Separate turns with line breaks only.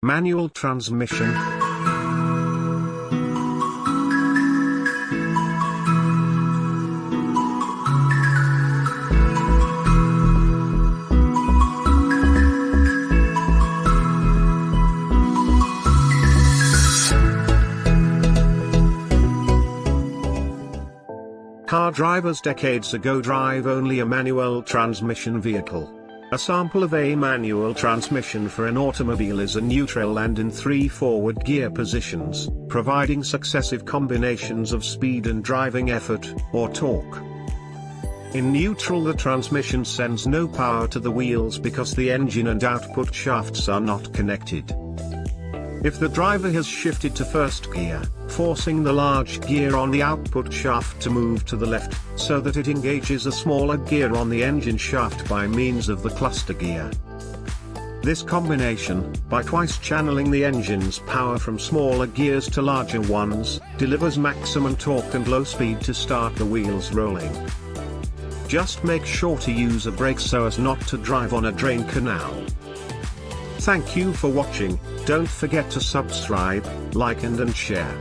Manual transmission. Car drivers decades ago drive only a manual transmission vehicle. A sample of a manual transmission for an automobile is a neutral and in 3 forward gear positions, providing successive combinations of speed and driving effort, or torque. In neutral, the transmission sends no power to the wheels because the engine and output shafts are not connected. If the driver has shifted to first gear, forcing the large gear on the output shaft to move to the left, so that it engages a smaller gear on the engine shaft by means of the cluster gear. This combination, by twice channeling the engine's power from smaller gears to larger ones, delivers maximum torque and low speed to start the wheels rolling. Just make sure to use a brake so as not to drive on a drain canal. Thank you for watching. Don't forget to subscribe, like and share.